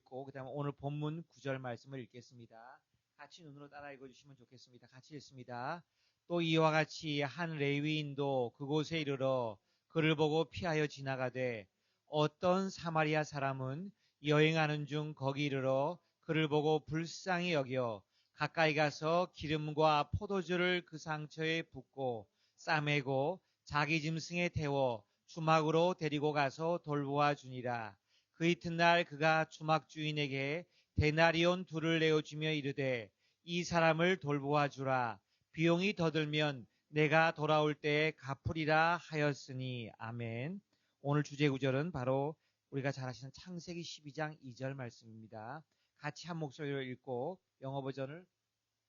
읽고 그 다음에 오늘 본문 9절 말씀을 읽겠습니다. 같이 눈으로 따라 읽어주시면 좋겠습니다. 같이 읽습니다. 또 이와 같이 한 레위인도 그곳에 이르러 그를 보고 피하여 지나가되 어떤 사마리아 사람은 여행하는 중 거기 이르러 그를 보고 불쌍히 여겨 가까이 가서 기름과 포도주를 그 상처에 붓고 싸매고 자기 짐승에 태워 주막으로 데리고 가서 돌보아 주니라. 그 이튿날 그가 주막 주인에게 데나리온 둘을 내어주며 이르되 이 사람을 돌보아 주라. 비용이 더 들면 내가 돌아올 때에 갚으리라 하였으니. 아멘. 오늘 주제 구절은 바로 우리가 잘 아시는 창세기 12장 2절 말씀입니다. 같이 한 목소리로 읽고 영어 버전을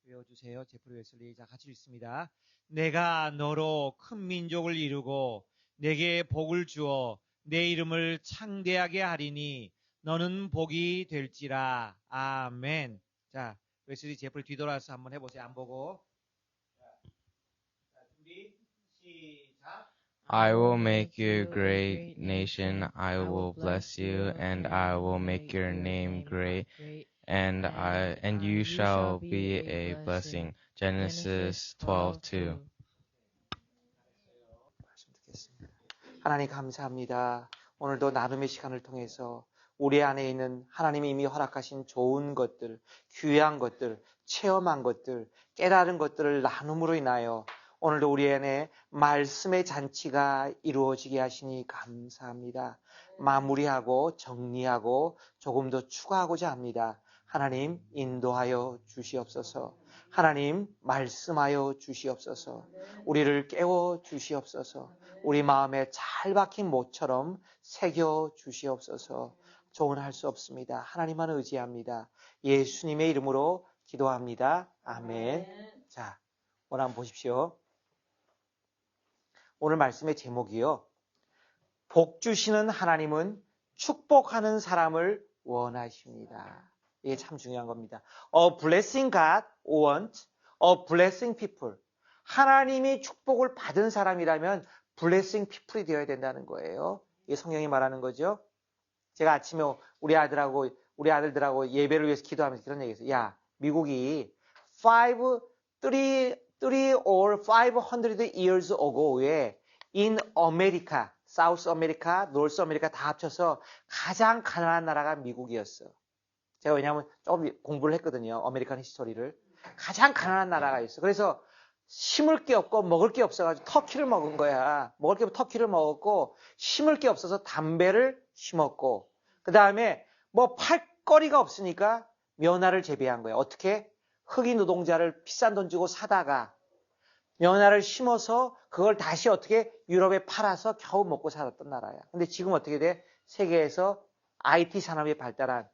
외워주세요. 제프리 웨슬리. 자, 같이 읽습니다. 내가 너로 큰 민족을 이루고 내게 복을 주어 내 이름을 창대하게 하리니 너는 복이 될지라. 아멘. 자, 웨슬리 제프리 뒤돌아서 한번 해보세요. 안 보고. 자, 준비 시작. I will make you a great nation. I will bless you, and I will make your name great, and you shall be a blessing. Genesis 12:2. 말씀 듣겠습니다. 하나님 감사합니다. 오늘도 나눔의 시간을 통해서 우리 안에 있는 하나님이 이미 허락하신 좋은 것들, 귀한 것들, 체험한 것들, 깨달은 것들을 나눔으로 인하여 오늘도 우리 안에 말씀의 잔치가 이루어지게 하시니 감사합니다. 마무리하고 정리하고 조금 더 추가하고자 합니다. 하나님 인도하여 주시옵소서. 하나님 말씀하여 주시옵소서. 우리를 깨워 주시옵소서. 우리 마음에 잘 박힌 못처럼 새겨 주시옵소서. 저는 할 수 없습니다. 하나님만 의지합니다. 예수님의 이름으로 기도합니다. 아멘. 자, 오늘 한번 보십시오. 오늘 말씀의 제목이요. 복 주시는 하나님은 축복하는 사람을 원하십니다. 이게 참 중요한 겁니다. A blessing God wants a blessing people. 하나님이 축복을 받은 사람이라면 blessing people이 되어야 된다는 거예요. 이게 성경이 말하는 거죠. 제가 아침에 우리 아들들하고 예배를 위해서 기도하면서 그런 얘기했어요. 야, 미국이 3 or 500 years ago에 in America, South America, North America 다 합쳐서 가장 가난한 나라가 미국이었어. 제가 왜냐하면 조금 공부를 했거든요. 아메리칸 히스토리를. 가장 가난한 나라가 있어. 그래서 심을 게 없고 먹을 게 없어가지고 터키를 먹은 거야. 먹을 게 없고 터키를 먹었고 심을 게 없어서 담배를 심었고 그 다음에 뭐 팔 거리가 없으니까 면화를 재배한 거야. 어떻게? 흑인 노동자를 비싼 돈 주고 사다가 면화를 심어서 그걸 다시 어떻게 유럽에 팔아서 겨우 먹고 살았던 나라야. 근데 지금 어떻게 돼? 세계에서 IT 산업이 발달한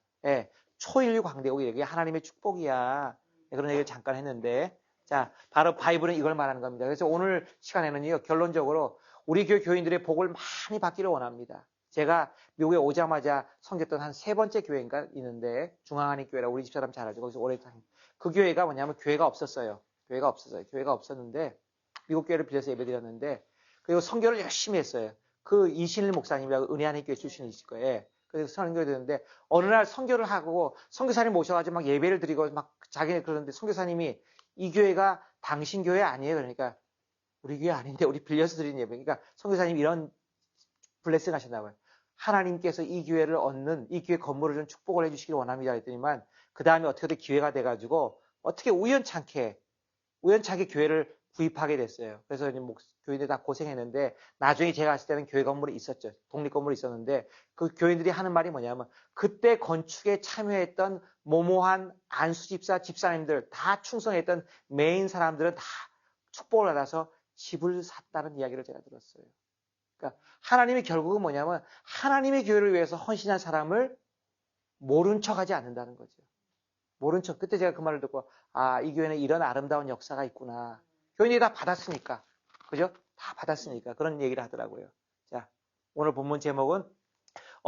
초인류 광대국이 이게 하나님의 축복이야. 그런 얘기를 잠깐 했는데 자, 바로 바이블은 이걸 말하는 겁니다. 그래서 오늘 시간에는요, 결론적으로 우리 교회 교인들의 복을 많이 받기를 원합니다. 제가 미국에 오자마자 섬겼던 한 3번째 교회인가 있는데 중앙한인 교회라 우리 집사람 잘 알죠. 거기서 오래 그 교회가 뭐냐면 교회가 없었어요. 교회가 없었는데 미국 교회를 빌려서 예배드렸는데 그리고 선교를 열심히 했어요. 그 이신일 목사님이라고 은혜한인 교회 출신이실 거예요. 그래서 선교를 드렸는데 어느 날 선교를 하고 선교사님 모셔가지고 막 예배를 드리고 막 자기네 그러는데 선교사님이 이 교회가 당신 교회 아니에요. 그러니까 우리 교회 아닌데 우리 빌려서 드리는 예배. 그러니까 선교사님이 이런 블레싱 하셨나 봐요. 하나님께서 이 교회를 얻는 이 교회 건물을 좀 축복을 해주시길 원합니다. 했더니만 그 다음에 어떻게든 기회가 돼가지고 어떻게 우연찮게 교회를 구입하게 됐어요. 그래서 교인들이 다 고생했는데 나중에 제가 갔을 때는 교회 건물이 있었죠. 독립 건물이 있었는데 그 교인들이 하는 말이 뭐냐면 그때 건축에 참여했던 모모한 안수 집사님들 다 충성했던 메인 사람들은 다 축복을 받아서 집을 샀다는 이야기를 제가 들었어요. 그러니까 하나님의 결국은 뭐냐면 하나님의 교회를 위해서 헌신한 사람을 모른 척하지 않는다는 거죠. 모른 척. 그때 제가 그 말을 듣고 이 교회는 이런 아름다운 역사가 있구나. 교인들이 다 받았으니까. 그죠? 다 받았으니까. 그런 얘기를 하더라고요. 자, 오늘 본문 제목은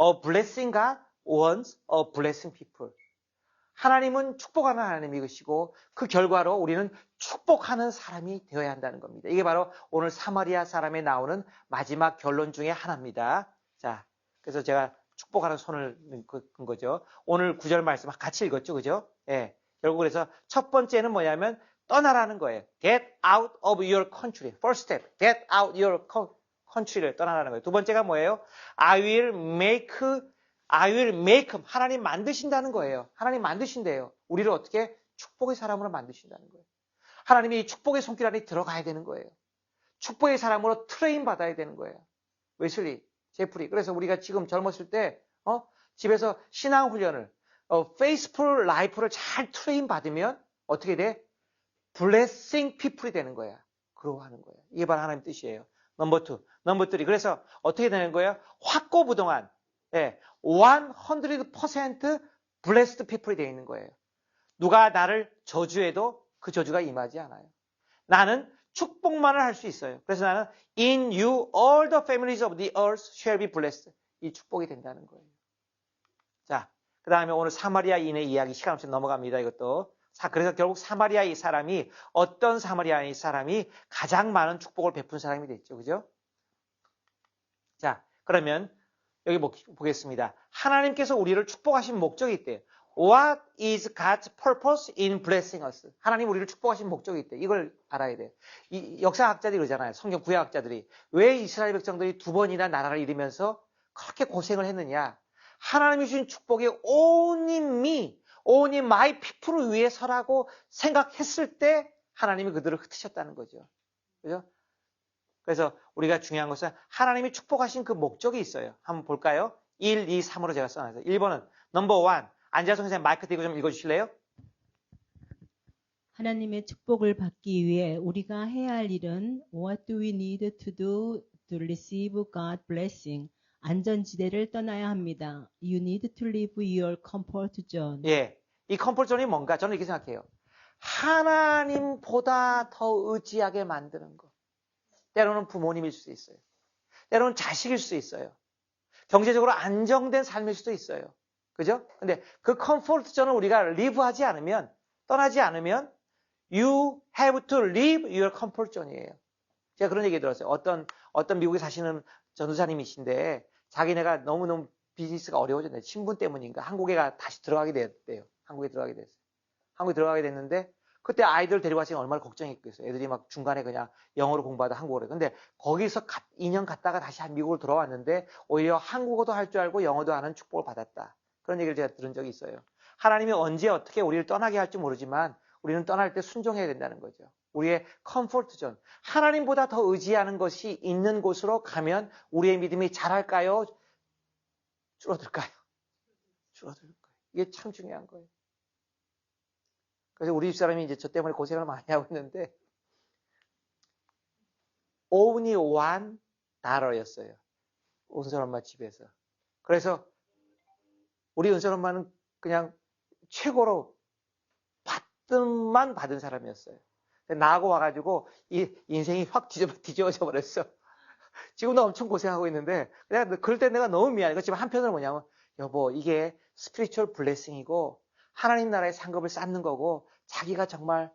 A blessing God wants a blessing people. 하나님은 축복하는 하나님이시고 그 결과로 우리는 축복하는 사람이 되어야 한다는 겁니다. 이게 바로 오늘 사마리아 사람에 나오는 마지막 결론 중에 하나입니다. 자, 그래서 제가 축복하는 손을 끈 거죠. 오늘 9절 말씀 같이 읽었죠. 그죠? 예. 결국 그래서 첫 번째는 뭐냐면 떠나라는 거예요. Get out of your country. First step. Get out your country를 떠나라는 거예요. 두 번째가 뭐예요? I will make 하나님 만드신다는 거예요. 하나님 만드신대요. 우리를 어떻게 축복의 사람으로 만드신다는 거예요. 하나님이 이 축복의 손길 안에 들어가야 되는 거예요. 축복의 사람으로 트레인 받아야 되는 거예요. 웨슬리, 제프리. 그래서 우리가 지금 젊었을 때 집에서 신앙 훈련을 페이스풀 라이프를 잘 트레인 받으면 어떻게 돼? 블레싱 피플이 되는 거야. 그러하는 거예요. 이게 바로 하나님 뜻이에요. 넘버 2, 넘버 3. 그래서 어떻게 되는 거예요? 확고부동한 100% blessed people이 되어 있는 거예요. 누가 나를 저주해도 그 저주가 임하지 않아요. 나는 축복만을 할 수 있어요. 그래서 나는 in you all the families of the earth shall be blessed. 이 축복이 된다는 거예요. 자, 그 다음에 오늘 사마리아인의 이야기 시간 없이 넘어갑니다. 이것도. 그래서 결국 사마리아 이 사람이 어떤 사마리아 이 사람이 가장 많은 축복을 베푼 사람이 됐죠. 그죠? 자, 그러면 여기 보겠습니다. 하나님께서 우리를 축복하신 목적이 있대요. What is God's purpose in blessing us? 하나님 우리를 축복하신 목적이 있대. 이걸 알아야 돼요. 이 역사학자들이 그러잖아요. 성경 구약학자들이. 왜 이스라엘 백성들이 2번이나 나라를 잃으면서 그렇게 고생을 했느냐. 하나님이 주신 축복이 only my people을 위해서라고 생각했을 때 하나님이 그들을 흩으셨다는 거죠. 그죠? 그래서 우리가 중요한 것은 하나님이 축복하신 그 목적이 있어요. 한번 볼까요? 1, 2, 3으로 제가 써놨어요. 1번은 넘버 1. 안재성 선생님 마이크 띄고 좀 읽어주실래요? 하나님의 축복을 받기 위해 우리가 해야 할 일은 What do we need to do to receive God's blessing? 안전지대를 떠나야 합니다. You need to leave your comfort zone. 예, 이 컴포트 존이 뭔가? 저는 이렇게 생각해요. 하나님보다 더 의지하게 만드는 것. 때로는 부모님일 수도 있어요. 때로는 자식일 수도 있어요. 경제적으로 안정된 삶일 수도 있어요. 그죠? 근데 그 컴포트 존을 우리가 리브하지 않으면, 떠나지 않으면 You have to leave your comfort zone이에요. 제가 그런 얘기 들었어요. 어떤 미국에 사시는 전도사님이신데 자기네가 너무너무 비즈니스가 어려워졌네. 신분 때문인가. 한국에 다시 들어가게 됐대요. 한국에 들어가게 됐어요. 한국에 들어가게 됐는데 그때 아이들 데리고 왔으니 얼마나 걱정했겠어요. 애들이 막 중간에 그냥 영어로 공부하다 한국어로. 근데 거기서 2년 갔다가 다시 미국으로 돌아왔는데 오히려 한국어도 할 줄 알고 영어도 하는 축복을 받았다. 그런 얘기를 제가 들은 적이 있어요. 하나님이 언제 어떻게 우리를 떠나게 할지 모르지만 우리는 떠날 때 순종해야 된다는 거죠. 우리의 컴포트 존. 하나님보다 더 의지하는 것이 있는 곳으로 가면 우리의 믿음이 자랄까요? 줄어들까요? 줄어들 거예요. 이게 참 중요한 거예요. 그래서 우리 집사람이 이제 저 때문에 고생을 많이 하고 있는데 only one daughter였어요. 은솔 엄마 집에서. 그래서 우리 은솔 엄마는 그냥 최고로 받음만 받은 사람이었어요. 나하고 와가지고 이 인생이 확 뒤집어져 버렸어. 지금도 엄청 고생하고 있는데 그럴 때 내가 너무 미안해. 그렇지만 한편으로 뭐냐면 여보 이게 스피리추얼 블레싱이고 하나님 나라의 상급을 쌓는 거고 자기가 정말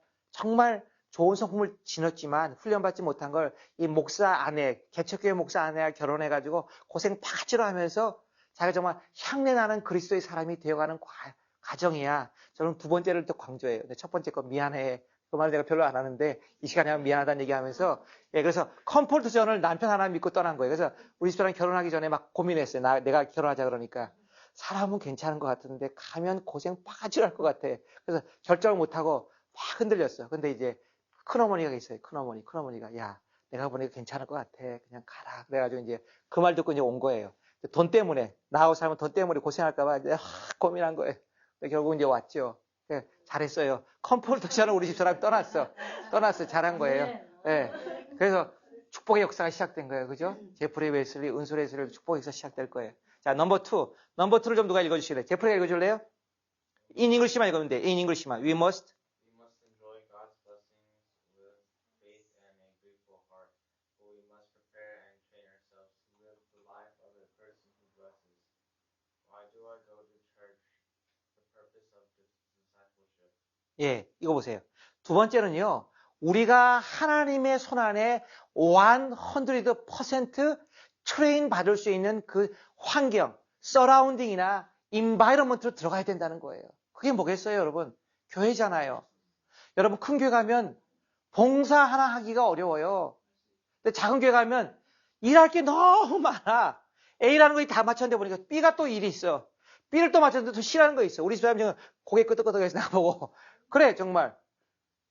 좋은 성품을 지녔지만 훈련받지 못한 걸 이 목사 아내, 개척교회 목사 아내와 결혼해가지고 고생 바가지로 하면서 자기가 정말 향내나는 그리스도의 사람이 되어가는 과정이야. 저는 두 번째를 또 강조해요. 근데 첫 번째 거 미안해. 그 말을 내가 별로 안 하는데 이 시간에 하면 미안하다는 얘기하면서 그래서 컴포트 존을 남편 하나 믿고 떠난 거예요. 그래서 우리 집사람 결혼하기 전에 막 고민했어요. 내가 결혼하자 그러니까 사람은 괜찮은 것 같은데 가면 고생 바가지로 할 것 같아. 그래서 결정을 못하고 막 흔들렸어요. 근데 이제 큰어머니가 있어요. 큰어머니가 야 내가 보니까 괜찮을 것 같아. 그냥 가라. 그래가지고 이제 그 말 듣고 이제 온 거예요. 돈 때문에 나하고 살면 돈 때문에 고생할까봐 이제 고민한 거예요. 결국 이제 왔죠. 잘했어요. 컴포트 존을 우리 집사람이 떠났어. 잘한 거예요. 네. 그래서 축복의 역사가 시작된 거예요. 그죠? 제프리 웨슬리, 은솔 웨슬리 축복의 역사 시작될 거예요. 자, 넘버 2를 좀 누가 읽어주실래요? 제프리가 읽어줄래요? In English만 읽으면 돼. In English만. We must enjoy God's blessings with faith and a grateful heart, but we must prepare and train ourselves to live the life of a person who blesses. Why do I go to church? The purpose of discipleship. 예, 이거 보세요. 두 번째는요. 우리가 하나님의 손안에 100% 트레인 받을 수 있는 그 환경, 서라운딩이나 인바이러먼트로 들어가야 된다는 거예요. 그게 뭐겠어요, 여러분? 교회잖아요. 여러분, 큰 교회 가면 봉사 하나 하기가 어려워요. 근데 작은 교회 가면 일할 게 너무 많아. A라는 거 다 맞췄는데 보니까 B가 또 일이 있어. B를 또 맞췄는데 또 C라는 거 있어. 우리 집사람 지금 고개 끄덕끄덕해서 나보고. 그래, 정말.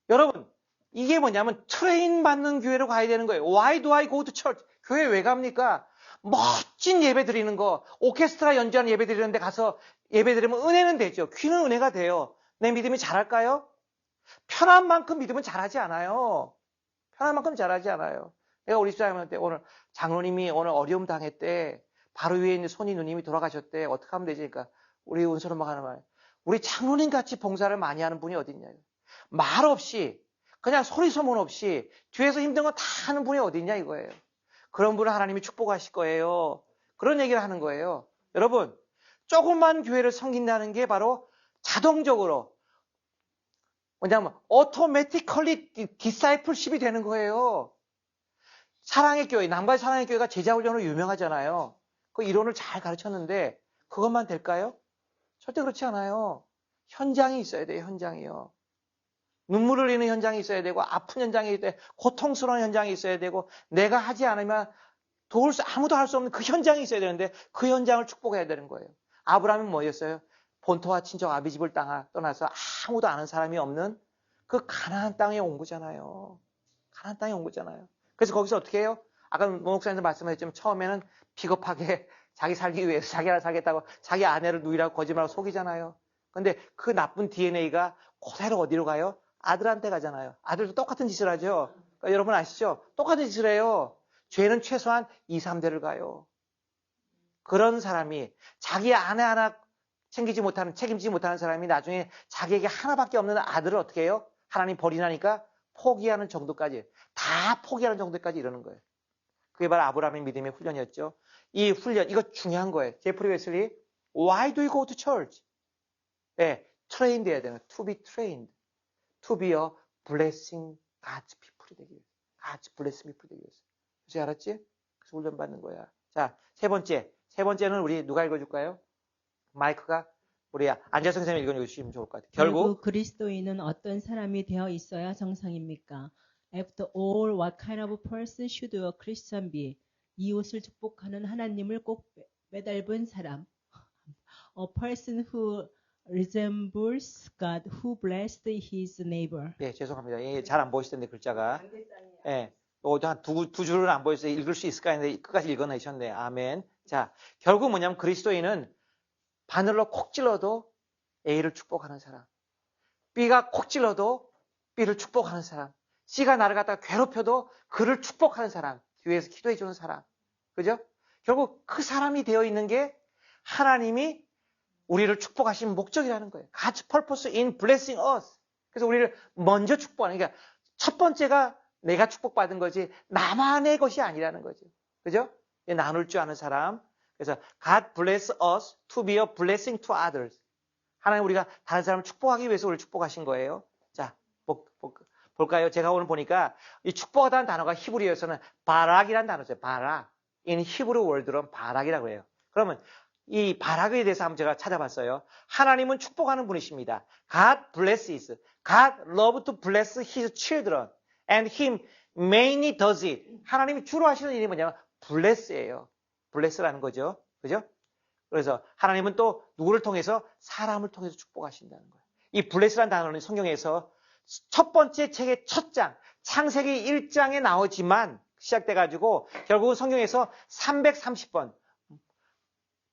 여러분, 이게 뭐냐면 트레인 받는 교회로 가야 되는 거예요. Why do I go to church? 교회 왜 갑니까? 멋진 예배 드리는 거, 오케스트라 연주하는 예배 드리는데 가서 예배 드리면 은혜는 되죠. 귀는 은혜가 돼요. 내 믿음이 잘할까요? 편한 만큼 믿음은 잘하지 않아요. 편한 만큼 잘하지 않아요. 내가 우리 집사람한테 오늘 장로님이 오늘 어려움 당했대. 바로 위에 있는 손이 누님이 돌아가셨대. 어떻게 하면 되지? 그러니까 우리 은솔 엄마가 하는 말. 우리 장로님 같이 봉사를 많이 하는 분이 어딨냐. 말 없이 그냥 소리 소문 없이 뒤에서 힘든 거 다 하는 분이 어딨냐 이거예요. 그런 분을 하나님이 축복하실 거예요. 그런 얘기를 하는 거예요. 여러분, 조그만 교회를 섬긴다는 게 바로 자동적으로 뭐냐면 automatically discipleship이 되는 거예요. 사랑의 교회, 남바의 사랑의 교회가 제자훈련으로 유명하잖아요. 그 이론을 잘 가르쳤는데 그것만 될까요? 절대 그렇지 않아요. 현장이 있어야 돼요. 현장이요. 눈물을 흘리는 현장이 있어야 되고 아픈 현장이 있어야 되고 고통스러운 현장이 있어야 되고 내가 하지 않으면 아무도 할 수 없는 그 현장이 있어야 되는데 그 현장을 축복해야 되는 거예요. 아브라함은 뭐였어요? 본토와 친척 아비집을 떠나서 아무도 아는 사람이 없는 그 가나안 땅에 온 거잖아요. 가나안 땅에 온 거잖아요. 그래서 거기서 어떻게 해요? 아까 목사님도 말씀하셨지만 처음에는 비겁하게 자기 살기 위해서 자기가 살겠다고 자기 아내를 누이라고 거짓말하고 속이잖아요. 근데 그 나쁜 DNA가 그대로 어디로 가요? 아들한테 가잖아요. 아들도 똑같은 짓을 하죠. 그러니까 여러분 아시죠? 똑같은 짓을 해요. 죄는 최소한 2, 3대를 가요. 그런 사람이 자기 아내 하나 책임지지 못하는 사람이 나중에 자기에게 하나밖에 없는 아들을 어떻게 해요? 하나님 버리나니까 포기하는 정도까지, 다 포기하는 정도까지 이러는 거예요. 그게 바로 아브라함의 믿음의 훈련이었죠. 이 훈련, 이거 중요한 거예요. 제프리 웨슬리, why do you go to church? 네, trained 해야 되는, to be trained. To be a blessing God's people이 되기 위해서. God's blessing people이 되기 위해서. 그래서 알았지? 그래서 훈련 받는 거야. 자, 세 번째는 우리 누가 읽어줄까요? 마이크가 우리 안재성 선생님이 읽어주시면 좋을 것 같아요. 결국 그리스도인은 어떤 사람이 되어 있어야 정상입니까? After all, what kind of person should a Christian be? 이웃을 축복하는 하나님을 꼭 매달은 사람. A person who resembles God, who blessed his neighbor. 예, 죄송합니다. 예, 잘 안 보이실 텐데 글자가. 예, 두 줄은 안 보여서 읽을 수 있을까 했는데 끝까지 읽어내셨네. 아멘. 자, 결국 뭐냐면 그리스도인은 바늘로 콕 찔러도 A를 축복하는 사람. B가 콕 찔러도 B를 축복하는 사람. C가 나를 갖다가 괴롭혀도 그를 축복하는 사람. 뒤에서 기도해 주는 사람. 그죠? 결국 그 사람이 되어 있는 게 하나님이 우리를 축복하신 목적이라는 거예요. God's purpose in blessing us. 그래서 우리를 먼저 축복하는, 그러니까 첫 번째가 내가 축복받은 거지 나만의 것이 아니라는 거죠. 그죠? 나눌 줄 아는 사람. 그래서 God bless us to be a blessing to others. 하나님 우리가 다른 사람을 축복하기 위해서 우리를 축복하신 거예요. 자, 볼까요? 제가 오늘 보니까 이 축복하다는 단어가 히브리어에서는 바락이라는 단어죠. 바락. In Hebrew word로는 바락이라고 해요. 그러면 이 바락에 대해서 한번 제가 찾아봤어요. 하나님은 축복하는 분이십니다. God blesses. God loves to bless his children. And him mainly does it. 하나님이 주로 하시는 일이 뭐냐면 bless예요. bless라는 거죠. 그죠? 그래서 하나님은 또 누구를 통해서? 사람을 통해서 축복하신다는 거예요. 이 bless라는 단어는 성경에서 첫 번째 책의 첫 장, 창세기 1장에 나오지만 시작돼가지고 결국은 성경에서 330번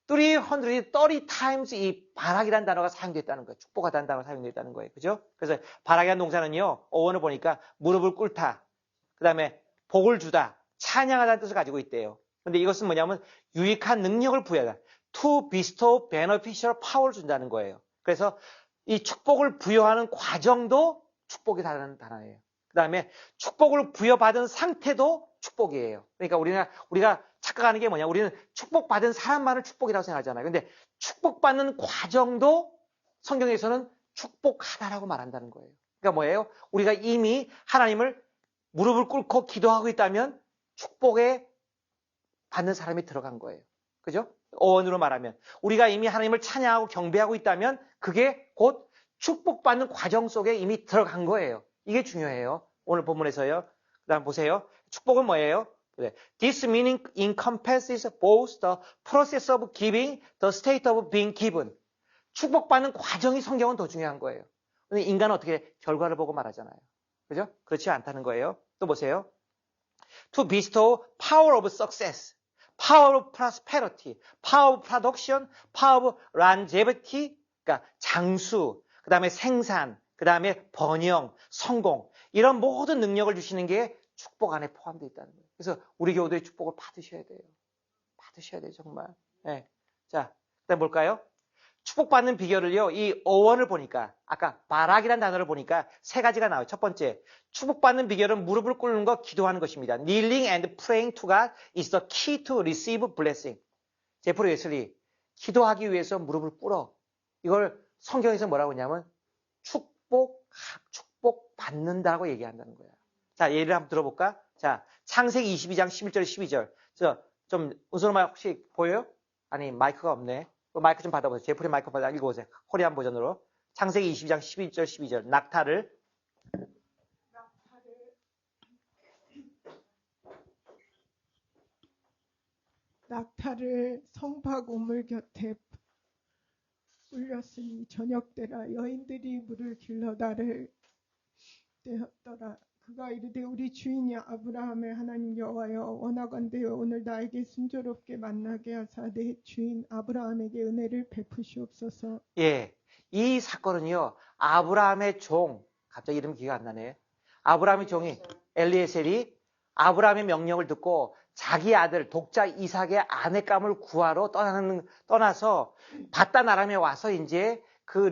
330 times 이 바락이라는 단어가 사용됐다는 거예요. 축복하다는 단어가 사용됐다는 거예요. 그죠? 그래서 바락이라는 동사는요, 어원을 보니까 무릎을 꿇다, 그 다음에 복을 주다, 찬양하다는 뜻을 가지고 있대요. 근데 이것은 뭐냐면 유익한 능력을 부여하다. To bestow beneficial power를 준다는 거예요. 그래서 이 축복을 부여하는 과정도 축복이 다른 단어예요. 그 다음에 축복을 부여받은 상태도 축복이에요. 그러니까 우리가 착각하는 게 뭐냐? 우리는 축복받은 사람만을 축복이라고 생각하잖아요. 근데 축복받는 과정도 성경에서는 축복하다라고 말한다는 거예요. 그러니까 뭐예요? 우리가 이미 하나님을 무릎을 꿇고 기도하고 있다면 축복에 받는 사람이 들어간 거예요. 그죠? 어원으로 말하면. 우리가 이미 하나님을 찬양하고 경배하고 있다면 그게 곧 축복받는 과정 속에 이미 들어간 거예요. 이게 중요해요. 오늘 본문에서요. 그 다음 보세요. 축복은 뭐예요? This meaning encompasses both the process of giving, the state of being given. 축복받는 과정이 성경은 더 중요한 거예요. 근데 인간은 어떻게 결과를 보고 말하잖아요. 그죠? 그렇지 않다는 거예요. 또 보세요. To bestow power of success, power of prosperity, power of production, power of longevity, 그러니까 장수, 그 다음에 생산, 그 다음에 번영, 성공, 이런 모든 능력을 주시는 게 축복 안에 포함되어 있다는 거예요. 그래서 우리 교우들의 축복을 받으셔야 돼요. 받으셔야 돼요, 정말. 네. 자, 그다음 볼까요? 축복받는 비결을요, 이 어원을 보니까, 아까 바락이라는 단어를 보니까 세 가지가 나와요. 첫 번째, 축복받는 비결은 무릎을 꿇는 것, 기도하는 것입니다. Kneeling and praying to God is the key to receive blessing. 제프리 웨슬리, 기도하기 위해서 무릎을 꿇어. 이걸 성경에서 뭐라고 하냐면, 축복받는다고 얘기한다는 거야. 자, 예를 한번 들어볼까? 자, 창세기 22장 11절, 12절. 좀, 은솔마 혹시 보여요? 아니, 마이크가 없네. 마이크 좀 받아보세요. 제프리 마이크 받아 읽어보세요. 코리안 버전으로. 창세기 22장 11절, 12절. 낙타를 성박 우물 곁에 굴렸으니 저녁때라 여인들이 물을 길러 나를 떼었더라. 그가 이르되 우리 주인이 아브라함의 하나님 여호와여 원하건대 오늘 나에게 순조롭게 만나게 하사 내 주인 아브라함에게 은혜를 베푸시옵소서. 예, 이 사건은요, 아브라함의 종, 갑자기 이름이 기억 안 나네. 아브라함의 종이 엘리에셀이 아브라함의 명령을 듣고 자기 아들 독자 이삭의 아내감을 구하러 떠나서 바단 아람에 와서 이제 그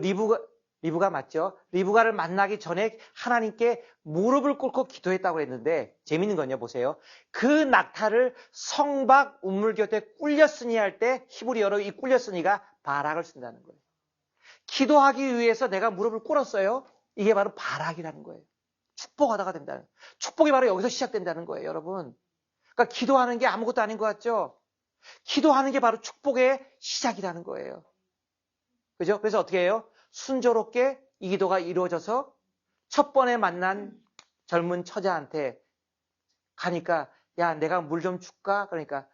리브가 맞죠? 리브가를 만나기 전에 하나님께 무릎을 꿇고 기도했다고 했는데 재밌는 건요, 보세요. 그 낙타를 성박 우물 곁에 꿀렸으니 할 때 히브리어로 이 꿀렸으니가 바락을 쓴다는 거예요. 기도하기 위해서 내가 무릎을 꿇었어요. 이게 바로 바락이라는 거예요. 축복하다가 된다는. 축복이 바로 여기서 시작된다는 거예요, 여러분. 그러니까 기도하는 게 아무것도 아닌 것 같죠? 기도하는 게 바로 축복의 시작이라는 거예요. 그죠? 그래서 어떻게 해요? 순조롭게 이 기도가 이루어져서 첫 번에 만난 젊은 처자한테 가니까 야, 내가 물 좀 줄까? 그러니까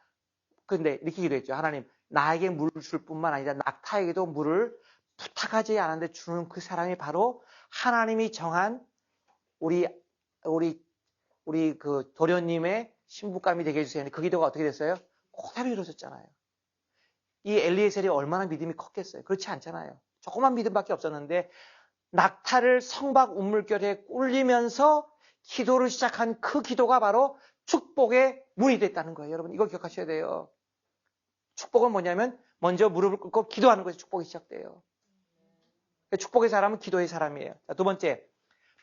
근데 이렇게 기도했죠. 하나님, 나에게 물을 줄 뿐만 아니라 낙타에게도 물을 부탁하지 않았는데 주는 그 사람이 바로 하나님이 정한 우리 그 도련님의 신부감이 되게 해주세요. 그 기도가 어떻게 됐어요? 그대로 이루어졌잖아요. 이 엘리에셀이 얼마나 믿음이 컸겠어요? 그렇지 않잖아요. 조그만 믿음밖에 없었는데 낙타를 성박 우물결에 꿀리면서 기도를 시작한 그 기도가 바로 축복의 문이 됐다는 거예요. 여러분 이거 기억하셔야 돼요. 축복은 뭐냐면 먼저 무릎을 꿇고 기도하는 것이 축복이 시작돼요. 축복의 사람은 기도의 사람이에요. 자, 두 번째,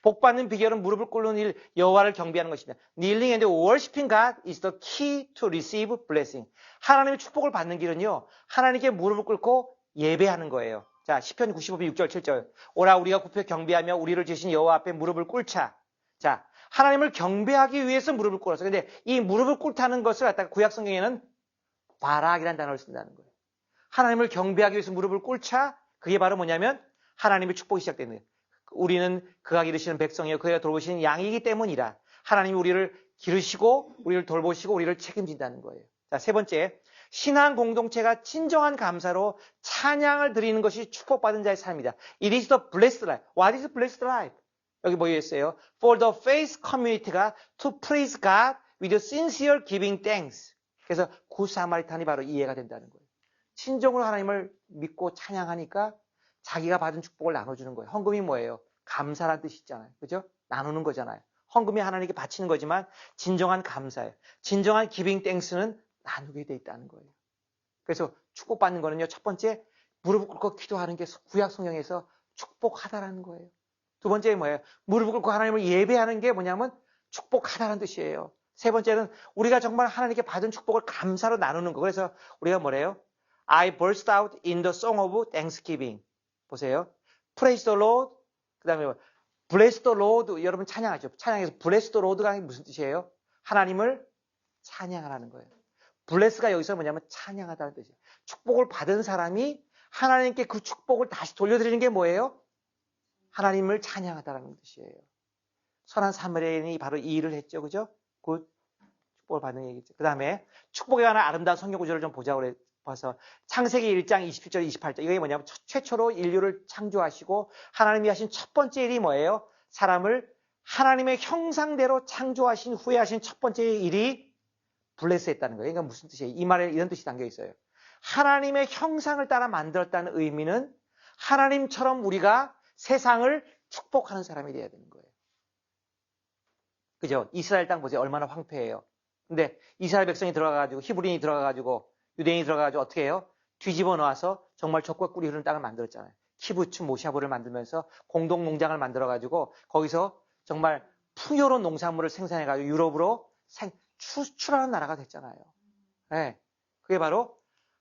복받는 비결은 무릎을 꿇는 일, 여호와를 경배하는 것입니다. Kneeling and worshiping God is the key to receive blessing. 하나님의 축복을 받는 길은요, 하나님께 무릎을 꿇고 예배하는 거예요. 자, 시편 95편 6절 7절. 오라 우리가 굽혀 경배하며 우리를 지으신 여호와 앞에 무릎을 꿇자. 자, 하나님을 경배하기 위해서 무릎을 꿇었어. 근데 이 무릎을 꿇다는 것을 갖다가 구약 성경에는 바락이라는 단어를 쓴다는 거예요. 하나님을 경배하기 위해서 무릎을 꿇자. 그게 바로 뭐냐면 하나님의 축복이 시작되는 거예요. 우리는 그가 기르시는 백성이요 그가 돌보시는 양이기 때문이라. 하나님이 우리를 기르시고 우리를 돌보시고 우리를 책임진다는 거예요. 자, 세 번째, 신앙 공동체가 진정한 감사로 찬양을 드리는 것이 축복받은 자의 삶이다. It is the blessed life. What is blessed life? 여기 뭐 있어요? For the faith community가 to praise God with sincere giving thanks. 그래서 구사마리탄이 바로 이해가 된다는 거예요. 진정으로 하나님을 믿고 찬양하니까 자기가 받은 축복을 나눠주는 거예요. 헌금이 뭐예요? 감사란 뜻이 있잖아요. 그죠? 나누는 거잖아요. 헌금이 하나님께 바치는 거지만 진정한 감사예요. 진정한 기빙 땡스는 나누게 돼 있다는 거예요. 그래서 축복받는 거는요. 첫 번째, 무릎을 꿇고 기도하는 게 구약 성경에서 축복하다라는 거예요. 두 번째 뭐예요? 무릎을 꿇고 하나님을 예배하는 게 뭐냐면 축복하다라는 뜻이에요. 세 번째는 우리가 정말 하나님께 받은 축복을 감사로 나누는 거. 그래서 우리가 뭐래요? I burst out in the song of thanksgiving. 보세요. Praise the Lord. 그 다음에 Bless the Lord. 여러분 찬양하죠. 찬양에서 Bless the Lord가 무슨 뜻이에요? 하나님을 찬양하라는 거예요. Bless가 여기서 뭐냐면 찬양하다는 뜻이에요. 축복을 받은 사람이 하나님께 그 축복을 다시 돌려드리는 게 뭐예요? 하나님을 찬양하다라는 뜻이에요. 선한 사마리아인이 바로 이 일을 했죠. 그죠? 그 축복을 받는 얘기죠. 그 다음에 축복에 관한 아름다운 성경 구절을 좀 보자고 봐서 창세기 1장 27절 28절 이게 뭐냐면 최초로 인류를 창조하시고 하나님이 하신 첫 번째 일이 뭐예요? 사람을 하나님의 형상대로 창조하신 후에 하신 첫 번째 일이 블레스했다는 거예요. 그러니까 무슨 뜻이에요? 이 말에 이런 뜻이 담겨 있어요. 하나님의 형상을 따라 만들었다는 의미는 하나님처럼 우리가 세상을 축복하는 사람이 돼야 되는 거예요. 그죠? 이스라엘 땅 보세요. 얼마나 황폐해요. 근데 이스라엘 백성이 들어가가지고 히브리인이 들어가가지고 유대인이 들어가가지고 어떻게 해요? 뒤집어 놓아서 정말 젖과 꿀이 흐르는 땅을 만들었잖아요. 키부츠 모샤브를 만들면서 공동 농장을 만들어가지고 거기서 정말 풍요로운 농산물을 생산해가지고 유럽으로 수출하는 나라가 됐잖아요. 네. 그게 바로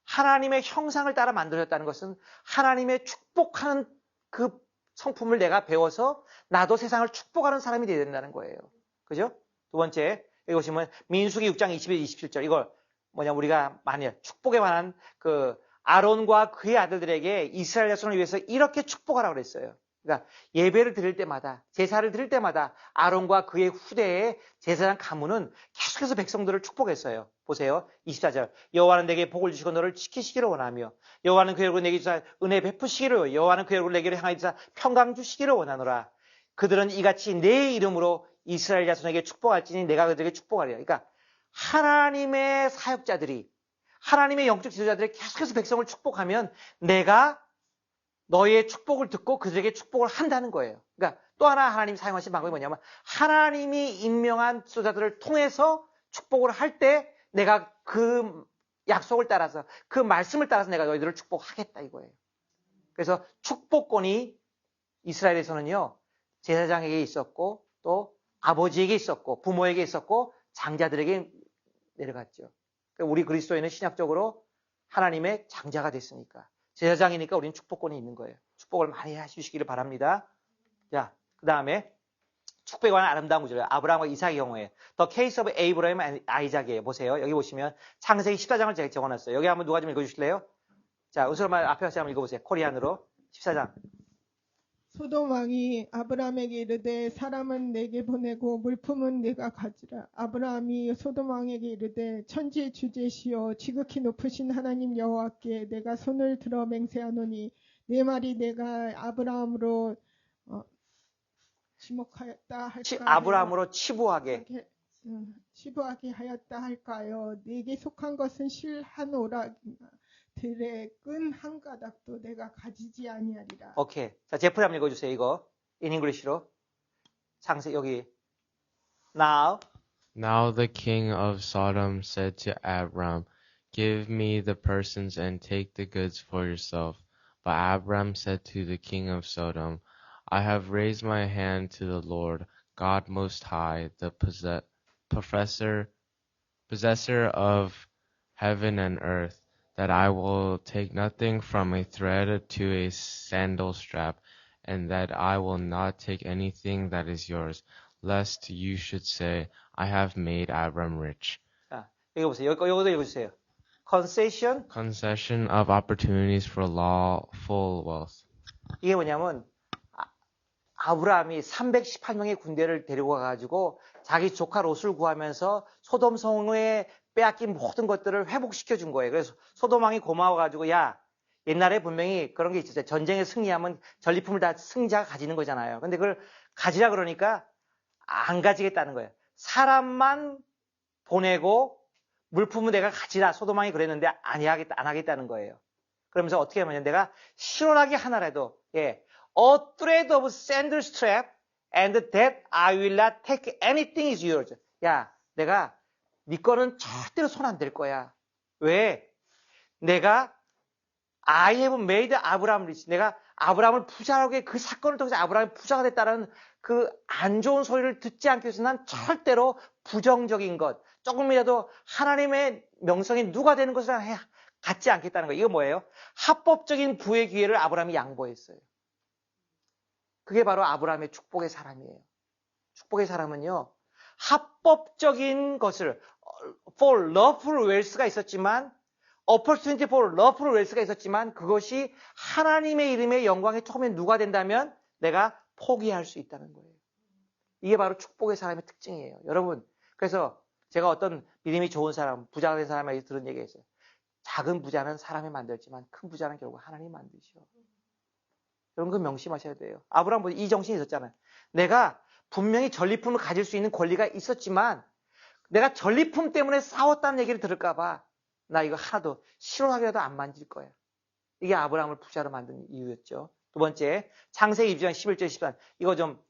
하나님의 형상을 따라 만들어졌다는 것은 하나님의 축복하는 그 성품을 내가 배워서 나도 세상을 축복하는 사람이 되어야 된다는 거예요. 그죠? 두 번째, 여기 보시면 민수기 6장 21, 27절 이걸 우리가 만일 축복에 관한 그 아론과 그의 아들들에게 이스라엘 자손을 위해서 이렇게 축복하라고 그랬어요. 그러니까 예배를 드릴 때마다 제사를 드릴 때마다 아론과 그의 후대의 제사장 가문은 계속해서 백성들을 축복했어요. 보세요. 24절 여호와는 내게 복을 주시고 너를 지키시기를 원하며 여호와는 그의 얼굴을 내게 주사 은혜 베푸시기를 여호와는 그의 얼굴을 내게로 향하여 주사 평강 주시기를 원하노라. 그들은 이같이 내 이름으로 이스라엘 자손에게 축복할지니 내가 그들에게 축복하리라. 그러니까 하나님의 사역자들이 하나님의 영적 지도자들이 계속해서 백성을 축복하면 내가 너의 축복을 듣고 그들에게 축복을 한다는 거예요. 그러니까 또 하나 하나님 사용하신 방법이 뭐냐면 하나님이 임명한 지도자들을 통해서 축복을 할 때 내가 그 약속을 따라서 그 말씀을 따라서 내가 너희들을 축복하겠다 이거예요. 그래서 축복권이 이스라엘에서는요 제사장에게 있었고 또 아버지에게 있었고 부모에게 있었고 장자들에게 내려갔죠. 그러니까 우리 그리스도인은 신약적으로 하나님의 장자가 됐으니까 제사장이니까 우리는 축복권이 있는 거예요. 축복을 많이 해주시기를 바랍니다. 자, 그 다음에 축복에 관한 아름다운 구절이에요. 아브라함과 이삭의 경우에 The case of Abraham and Isaac이에요. 보세요. 여기 보시면 창세기 14장을 제가 적어놨어요. 여기 한번 누가 좀 읽어주실래요? 자, 우선 앞에 한번 읽어보세요. 코리안으로 14장. 소돔 왕이 아브라함에게 이르되 사람은 내게 보내고 물품은 내가 가지라. 아브라함이 소돔 왕에게 이르되 천지의 주제시여 지극히 높으신 하나님 여호와께 내가 손을 들어 맹세하노니 내 말이 내가 아브라함으로 지목하였다 할까 아브라함으로 치부하게 치부하게 하였다 할까요? 내게 속한 것은 실 한 오락이나 들의 끈 한 가닥도 내가 가지지 아니하리라. 오케이. 자, 제프리 한번 읽어주세요. 이거 in English로. 창세 여기. Now the king of Sodom said to Abram, Give me the persons and take the goods for yourself. But Abram said to the king of Sodom, I have raised my hand to the Lord, God Most High, the possessor of heaven and earth, that I will take nothing from a thread to a sandal strap, and that I will not take anything that is yours, lest you should say, I have made Abram rich. 자, 여기 보세요. 이거도 읽어주세요. Concession of opportunities for lawful wealth. 이게 뭐냐면 아브라함이 318명의 군대를 데리고 가가지고 자기 조카 롯을 구하면서 소돔 성에 빼앗긴 모든 것들을 회복시켜 준 거예요. 그래서 소돔 왕이 고마워가지고 야 옛날에 분명히 그런 게 있었어요. 전쟁에 승리하면 전리품을 다 승자가 가지는 거잖아요. 근데 그걸 가지라 그러니까 안 가지겠다는 거예요. 사람만 보내고 물품은 내가 가지라 소돔 왕이 그랬는데 안 하겠다는 거예요. 그러면서 어떻게 하면 내가 시원하게 하나라도 A thread of sandal strap and that I will not take anything is yours. 야, 내가 네 거는 절대로 손 안 댈 거야. 왜? 내가 I have made Abraham rich. 내가 아브라함을 부자하게 그 사건을 통해서 아브라함이 부자가 됐다는 그 안 좋은 소리를 듣지 않기 위해서 난 절대로 부정적인 것, 조금이라도 하나님의 명성에 누가 되는 것을 갖지 않겠다는 거예요. 이거 뭐예요? 합법적인 부의 기회를 아브라함이 양보했어요. 그게 바로 아브라함의 축복의 사람이에요. 축복의 사람은요, 합법적인 것을, for lawful wealth가 있었지만, opportunity for lawful wealth가 있었지만 그것이 하나님의 이름의 영광에 처음에 누가 된다면 내가 포기할 수 있다는 거예요. 이게 바로 축복의 사람의 특징이에요. 여러분, 그래서 제가 어떤 믿음이 좋은 사람, 부자가 된 사람에게 들은 얘기가 있어요. 작은 부자는 사람이 만들지만 큰 부자는 결국 하나님이 만드셔. 여러분 그 명심하셔야 돼요. 아브라함 이 정신이 있었잖아요. 내가 분명히 전리품을 가질 수 있는 권리가 있었지만 내가 전리품 때문에 싸웠다는 얘기를 들을까 봐 나 이거 하나도 실험하기라도 안 만질 거야. 이게 아브라함을 부자로 만든 이유였죠. 두 번째, 창세기 2장 11절 14절. 이거 좀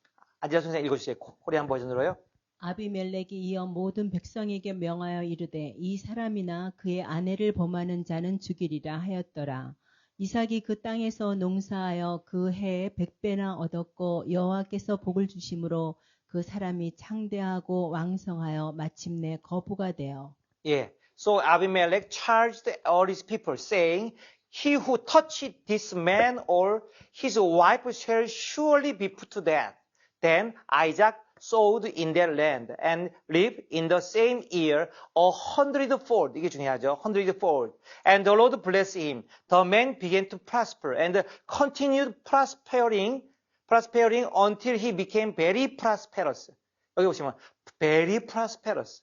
안지라 선생님 읽어주세요. 코리안 버전으로요. 아비멜렉이 이어 모든 백성에게 명하여 이르되 이 사람이나 그의 아내를 범하는 자는 죽이리라 하였더라. 이삭이 그 땅에서 농사하여 그 해에 100배나 얻었고 여호와께서 복을 주심으로 그 사람이 창대하고 왕성하여 마침내 거부가 되어. 예. So Abimelech charged all his people, saying, He who touched this man or his wife shall surely be put to death. Then Isaac sowed in their land and lived in the same year 100fold. 이게 중요하죠. 100fold. And the Lord blessed him. The man began to prosper and continued prospering until he became very prosperous. 여기 보시면 very prosperous.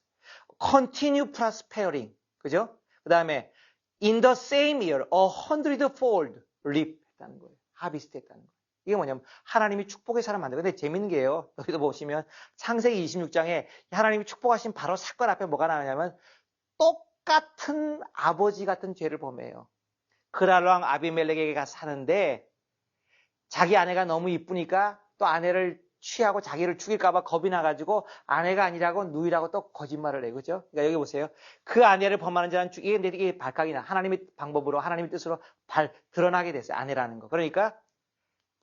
continue prospering. 그죠? 그 다음에 in the same year 100fold reap 했다는 거예요. harvest 했다는 거예요. 이게 뭐냐면 하나님이 축복의 사람 만들고. 근데 재밌는 게요. 여기도 보시면 창세기 26장에 하나님이 축복하신 바로 사건 앞에 뭐가 나오냐면 똑같은 아버지 같은 죄를 범해요. 그랄왕 아비멜렉에게 가서 사는데 자기 아내가 너무 이쁘니까 또 아내를 취하고 자기를 죽일까봐 겁이 나가지고 아내가 아니라고 누이라고 또 거짓말을 해요. 그죠? 그러니까 여기 보세요. 그 아내를 범하는 자는 이게 발각이 나. 하나님의 방법으로, 하나님의 뜻으로 드러나게 됐어요. 아내라는 거. 그러니까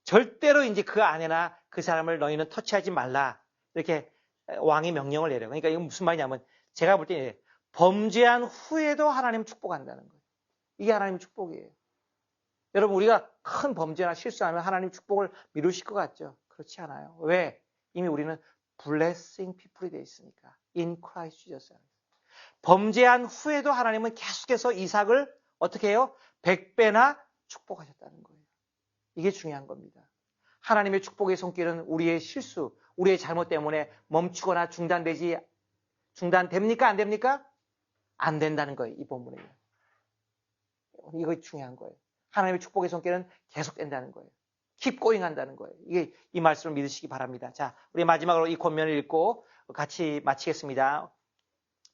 절대로 이제 그 아내나 그 사람을 너희는 터치하지 말라. 이렇게 왕이 명령을 내려요. 그러니까 이건 무슨 말이냐면 제가 볼 때 범죄한 후에도 하나님 축복한다는 거예요. 이게 하나님의 축복이에요. 여러분 우리가 큰 범죄나 실수하면 하나님 축복을 미루실 것 같죠? 그렇지 않아요. 왜? 이미 우리는 blessing people이 되어 있으니까. In Christ Jesus. 범죄한 후에도 하나님은 계속해서 이삭을 어떻게 해요? 100배나 축복하셨다는 거예요. 이게 중요한 겁니다. 하나님의 축복의 손길은 우리의 실수, 우리의 잘못 때문에 멈추거나 중단됩니까? 안 됩니까? 안 된다는 거예요. 이 본문에요. 이거 중요한 거예요. 하나님의 축복의 손길은 계속된다는 거예요. keep going 한다는 거예요. 이게 이 말씀을 믿으시기 바랍니다. 자, 우리 마지막으로 이 권면을 읽고 같이 마치겠습니다.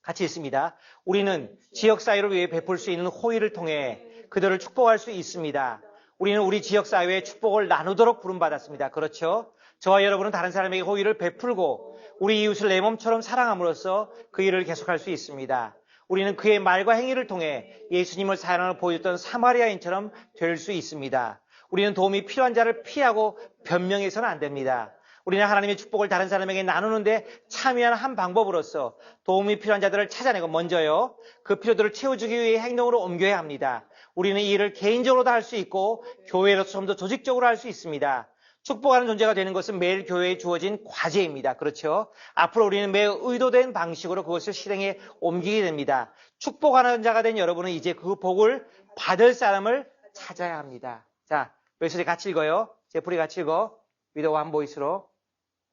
같이 읽습니다. 우리는 지역사회를 위해 베풀 수 있는 호의를 통해 그들을 축복할 수 있습니다. 우리는 우리 지역사회에 축복을 나누도록 부름받았습니다. 그렇죠? 저와 여러분은 다른 사람에게 호의를 베풀고 우리 이웃을 내 몸처럼 사랑함으로써 그 일을 계속할 수 있습니다. 우리는 그의 말과 행위를 통해 예수님을 사랑을 보여줬던 사마리아인처럼 될 수 있습니다. 우리는 도움이 필요한 자를 피하고 변명해서는 안 됩니다. 우리는 하나님의 축복을 다른 사람에게 나누는데 참여하는 한 방법으로서 도움이 필요한 자들을 찾아내고 먼저요. 그 필요들을 채워주기 위해 행동으로 옮겨야 합니다. 우리는 이 일을 개인적으로도 할 수 있고 교회로서 좀 더 조직적으로 할 수 있습니다. 축복하는 존재가 되는 것은 매일 교회에 주어진 과제입니다. 그렇죠? 앞으로 우리는 매우 의도된 방식으로 그것을 실행에 옮기게 됩니다. 축복하는 자가 된 여러분은 이제 그 복을 받을 사람을 찾아야 합니다. 자, 웨슬리 같이 읽어요. 제프리 같이 읽어. with one voice로.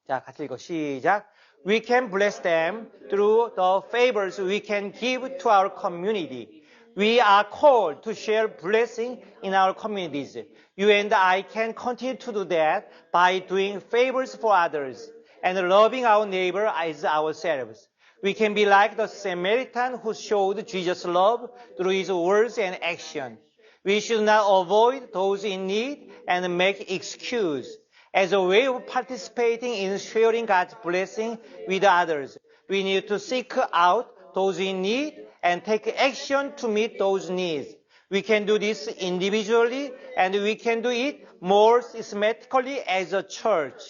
자, 같이 읽어. 시작. We can bless them through the favors we can give to our community. We are called to share blessing in our communities. You and I can continue to do that by doing favors for others and loving our neighbor as ourselves. We can be like the Samaritan who showed Jesus' love through his words and action. We should not avoid those in need and make excuse. As a way of participating in sharing God's blessing with others, we need to seek out those in need and take action to meet those needs. We can do this individually and we can do it more systematically as a church.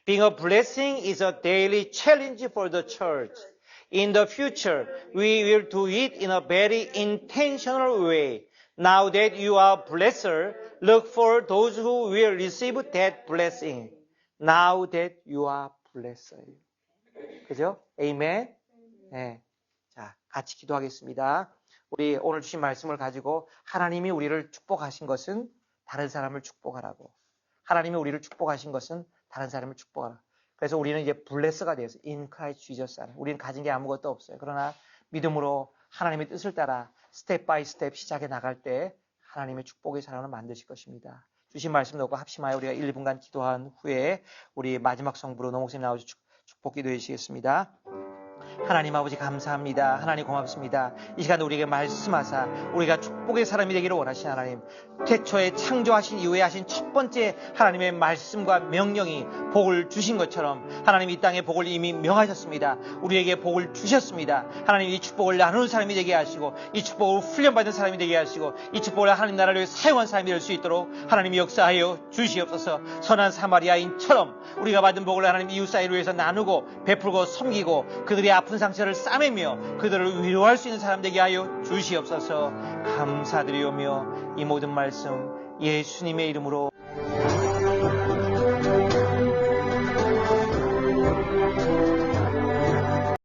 Being a blessing is a daily challenge for the church. In the future, we will do it in a very intentional way. Now that you are a blesser, look for those who will receive that blessing. Now that you are a blesser. 그죠? Amen? 네. 자, 같이 기도하겠습니다. 우리 오늘 주신 말씀을 가지고 하나님이 우리를 축복하신 것은 다른 사람을 축복하라고. 하나님이 우리를 축복하신 것은 다른 사람을 축복하라. 그래서 우리는 이제 블레스가 되어서 in Christ Jesus 안에. 우리는 가진 게 아무것도 없어요. 그러나 믿음으로 하나님의 뜻을 따라 스텝 바이 스텝 시작해 나갈 때 하나님의 축복의 사람을 만드실 것입니다. 주신 말씀 놓고 합심하여 우리가 1분간 기도한 후에 우리 마지막 성부로 노목사님 나오셔서 축복 기도해 주시겠습니다. 하나님 아버지 감사합니다. 하나님 고맙습니다. 이 시간 우리에게 말씀하사 우리가 축복의 사람이 되기를 원하신 하나님, 태초에 창조하신 이후에 하신 첫 번째 하나님의 말씀과 명령이 복을 주신 것처럼 하나님 이 땅에 복을 이미 명하셨습니다. 우리에게 복을 주셨습니다. 하나님 이 축복을 나누는 사람이 되게 하시고 이 축복을 훈련받은 사람이 되게 하시고 이 축복을 하나님 나라를 위해 사용한 사람이 될 수 있도록 하나님이 역사하여 주시옵소서. 선한 사마리아인처럼 우리가 받은 복을 하나님 이웃 사이를 위해서 나누고 베풀고 섬기고 그들의 아픈 상처를 싸매며 그들을 위로할 수 있는 사람 되게 하여 주시옵소서. 감사드리오며 이 모든 말씀 예수님의 이름으로